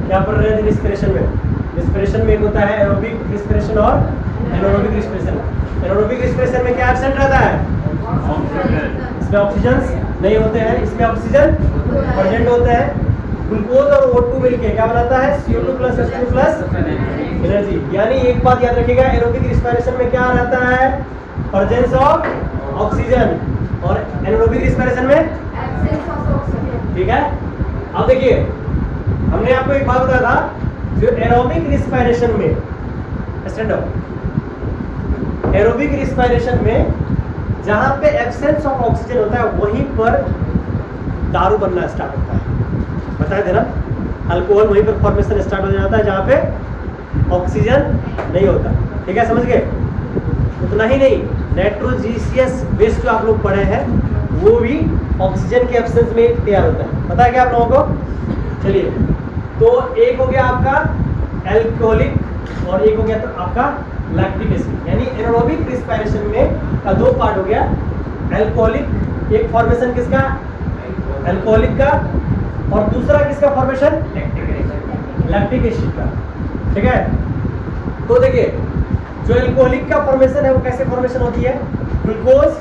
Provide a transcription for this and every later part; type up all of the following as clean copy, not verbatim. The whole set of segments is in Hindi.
क्या पढ़ रहे थे रिस्पिरेशन में? रिस्पिरेशन में एक होता है एरोबिक रिस्पिरेशन और एनारोबिक रिस्पिरेशन। एनारोबिक रिस्पिरेशन में क्या एब्सेंट रहता है? इसमें ऑक्सीजन नहीं होते हैं, इसमें ऑक्सीजन प्रेजेंट होते हैं। ग्लूकोज और O2 मिलके क्या बनाता है? CO2 plus H2 plus energy. यानी एक बात याद रखिएगा, एरोबिक रिस्पिरेशन में क्या रहता है? प्रेजेंस ऑफ ऑक्सीजन, और एनारोबिक रिस्पिरेशन में एब्सेंस ऑफ ऑक्सीजन। ठीक है। अब देखिए, हमने आपको एक बात बताया था, जो एरोबिक रिस्पिरेशन में स्टैंड अप, एरोबिक रिस्पिरेशन में जहां पे एब्सेंस ऑफ ऑक्सीजन होता है वहीं पर दारू बनना स्टार्ट होता है। बताया थे ना, अल्कोहल वहीं पर फॉर्मेशन स्टार्ट हो जाता है जहां पे ऑक्सीजन नहीं होता। ठीक है, समझ गए? उतना ही नहीं, नाइट्रोजीसियस बेस जो आप लोग पढ़े हैं वो भी ऑक्सीजन के एब्सेंस में तैयार होता है। पता है क्या आप लोगों को? चलिए, तो एक हो गया आपका एल्कोहलिक और एक हो गया तो आपका लैक्टिक एसिड। यानी एनारोबिक रिस्पिरेशन में का दो पार्ट हो गया, एल्कोहलिक, एक फॉर्मेशन किसका? एल्कोहलिक का, और दूसरा किसका फॉर्मेशन? लैक्टिक एसिड का। ठीक है, तो देखिए, जो एल्कोहलिक का फॉर्मेशन है वो कैसे फॉर्मेशन होती है? ग्लूकोज,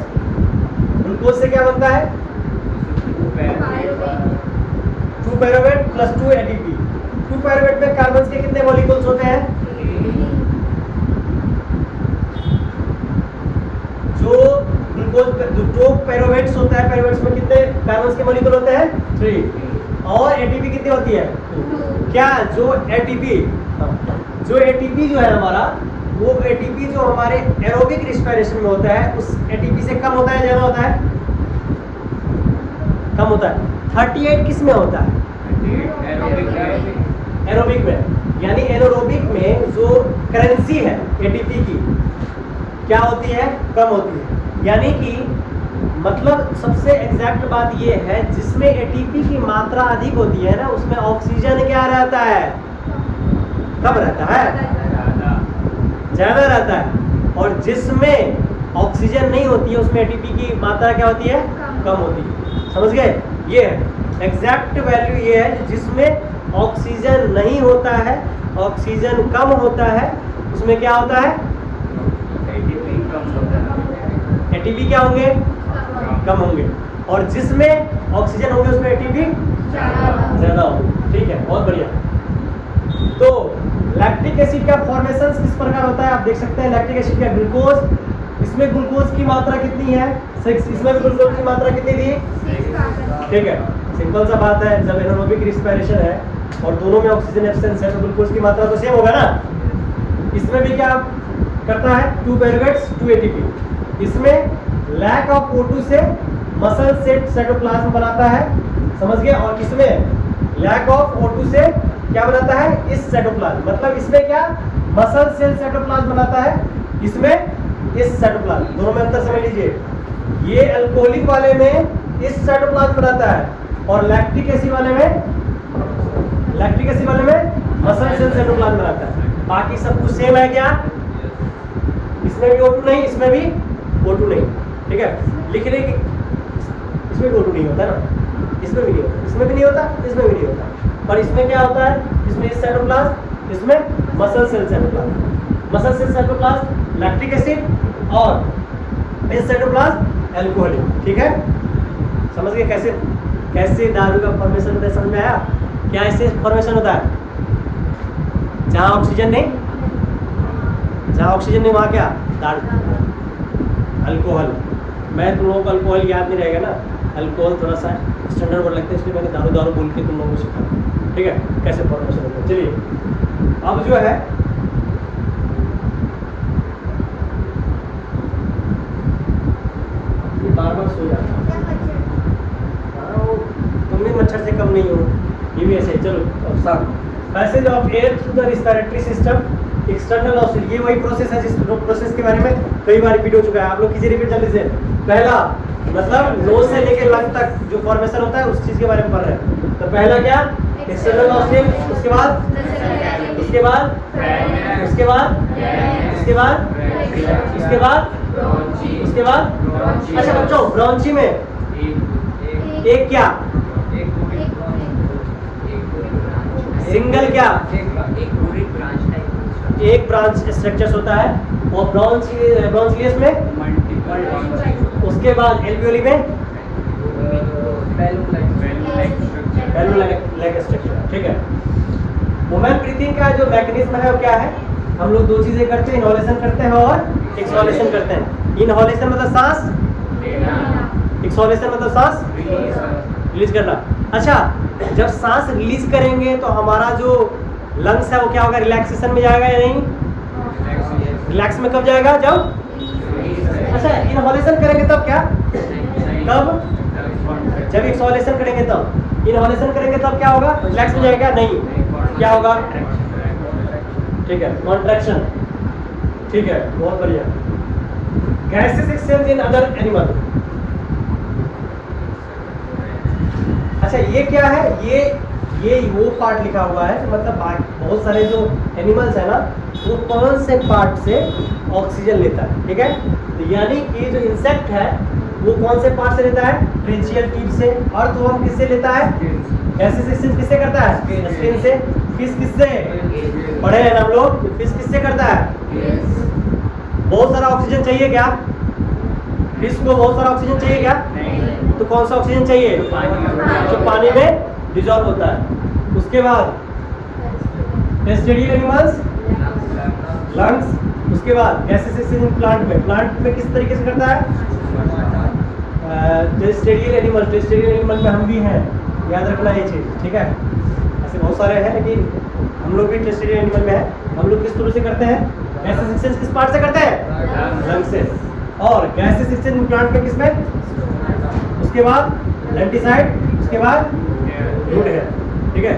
ग्लूकोज से क्या बनता है? 2 पायरुवेट प्लस 2 ATP। 2 पायरुवेट में कार्बन के कितने मॉलिक्यूल्स होते हैं? जो ग्लूकोज जो पायरुवेट्स होता है, पायरुवेट्स में कितने कार्बन के मॉलिक्यूल होते हैं? 3। और ATP कितनी होती है? क्या जो ATP जो है हमारा, वो ATP जो हमारे एरोबिक रिस्पिरेशन में होता है उस ATP से कम होता है, ज्यादा होता है? कम होता है। 38 किस में होता है? एरोबिक में। यानी एनारोबिक में जो करेंसी है ATP की क्या होती है? कम होती है। यानी कि मतलब सबसे एग्जैक्ट बात ये है, जिसमें ATP की मात्रा अधिक होती है ना उसमें ऑक्सीजन क्या रहता है? कम रहता है, ज्यादा रहता है। और जिसमें ऑक्सीजन नहीं होती है उसमें ATP की मात्रा क्या होती है? कम होती है। समझ गए? ये एग्जैक्ट वैल्यू ये है, जिसमें ऑक्सीजन नहीं होता है, ऑक्सीजन कम होता है, उसमें क्या होता है? ATP क्या होंगे? कम होंगे। और जिसमें ऑक्सीजन होंगे उसमें ATP ज्यादा होंगे। ठीक है, बहुत बढ़िया। तो लैक्टिक एसिड का फॉर्मेशन किस प्रकार होता है? आप देख सकते हैं लैक्टिक एसिड का ग्लूकोज, इसमें ग्लूकोज की मात्रा कितनी है? 6। इसमें भी ग्लूकोज की मात्रा कितनी थी? 6। ठीक है, सिंपल सा बात है, जब एनारोबिक रिस्पिरेशन है और दोनों में ऑक्सीजन एब्सेंस है तो ग्लूकोज की मात्रा तो सेम होगा ना। इसमें भी क्या करता है? 2 पायरुवेट्स 2 ATP। इसमें लैक ऑफ O2 से मसल सेट साइटोप्लाज्म बनाता है, समझ गए? और इसमें लैक ऑफ O2 से क्या बनाता है? इस साइटोप्लाज्म। मतलब इसमें क्या? मसल सेल साइटोप्लाज्म बनाता है, इसमें इस साइटोप्लाज्म। दोनों में अंतर समझ लीजिए, ये अल्कोहलिक वाले में इस साइटोप्लाज्म बनाता है और लैक्टिक एसिड वाले में मसल सेल साइटोप्लाज्म बनाता है। बाकी सब कुछ सेम है क्या? इसमें भी O2 नहीं, इसमें भी O2 नहीं। ठीक है, लिखने की इसमें भी O2 नहीं होता ना, इसमें भी नहीं होता, इसमें भी नहीं होता, इसमें भी नहीं होता। पर इसमें क्या होता है? इसमें इस साइटोप्लाज्म, इसमें muscle cell cytoplasm. Muscle cell cytoplasm lactic acid और इस साइटोप्लाज्म एल्कोहलिक। ठीक है, समझ गए कैसे दारू का फॉर्मेशन होता है? समझ में आया? क्या ऐसे फॉर्मेशन होता है? जहाँ ऑक्सीजन नहीं वहाँ क्या? दारू, अल्कोहल। मैं तुम लोगों को अल्कोहल याद नहीं रहेगा ना, अल्कोहल थोड़ा सा स्टैंडर्ड वर्ड लगता है, इसलिए मैंने दारू बोल के तुम लोगों को सिखाया। ठीक है, कैसे फॉर्मेशन होता है। चलिए, अब जो है ये बार सो जाता है, तुम भी मच्छर से कम नहीं हो, ये भी ऐसे। चलो, अब साथ passage of air through the respiratory system, external oxygen, ये वही प्रोसेस है जिस प्रोसेस के बारे में कई बार रिपीट हो चुका है। आप लोग कीजिए रिपीट जल्दी से। पहला मतलब नोज से लेकर लंग तक जो फॉर्मेशन होता है उस चीज के बारे में पढ़ रहे हैं। तो पहला क्या? एक्सटर्नल ऑक्सीजन, उसके बाद अच्छा बच्चों, ब्रोंची में एक क्या? सिंगल क्या एक पूरी ब्रांच टाइप एक ब्रांच स्ट्रक्चर्स होता है, और ब्रॉन्चियस में, मल्टीपल उसके बाद एल्वियोली में बैलून लाइक स्ट्रक्चर। ठीक है। वुमेन ब्रीथिंग का जो मैकेनिज्म है वो क्या है? हम लोग दो चीजें करते हैं, इनहॉलेशन करते हैं और एक्सहॉलेशन करते हैं। इनहॉलेशन मतलब सांस, एक्सहॉलेशन मतलब सांस रिलीज करना। अच्छा, जब सांस रिलीज करेंगे तो हमारा जो लंग्स है वो क्या होगा? रिलैक्सेशन में जाएगा या नहीं? रिलैक्स में कब जाएगा? जब, अच्छा इनहॉलेशन करेंगे तब क्या? कब? जब एक्सहॉलेशन करेंगे तब। इनहॉलेशन करेंगे तब क्या होगा? रिलैक्स में जाएगा? नहीं, क्या होगा? ठीक है, कॉन्ट्रैक्शन। ठीक है, बहुत बढ़िया। Gases exchange in other animal. अच्छा ये क्या है? ये वो पार्ट लिखा हुआ है, मतलब बहुत सारे जो एनिमल्स है ना, वो कौन से पार्ट से ऑक्सीजन लेता है। ठीक है, तो यानी कि जो इंसेक्ट है वो कौन से पार्ट से लेता है? ट्रेंचियल ट्यूब से। और तो हम किससे लेता है? गैसेस एक्सचेंज किससे करता है? स्किन से। फिश किससे? पढ़े हैं ना हम लोग, फिश किससे करता है? बहुत सारा ऑक्सीजन चाहिए क्या? फिश को बहुत सारा ऑक्सीजन चाहिए क्या? तो कौन सा ऑक्सीजन चाहिए? जो पानी में डिजॉल्व होता है। उसके बाद टेस्टेडियल एनिमल्स लंग्स। उसके बाद गैसेस एक्सचेंज प्लांट में किस तरीके से करता है? टेस्टेडियल एनिमल में हम भी हैं, याद रखना ये चीज़। ठीक है, ऐसे बहुत सारे हैं लेकिन हम लोग भी टेस्टेडियल एनिमल में है। हम लोग किस तरह से करते हैं? गैसेस एक्सचेंज किस पार्ट से करते हैं? लंग से। और गैसेस एक्सचेंज प्लांट में किस में? उसके बाद लेंटिसाइड, उसके बाद रूट है। ठीक है,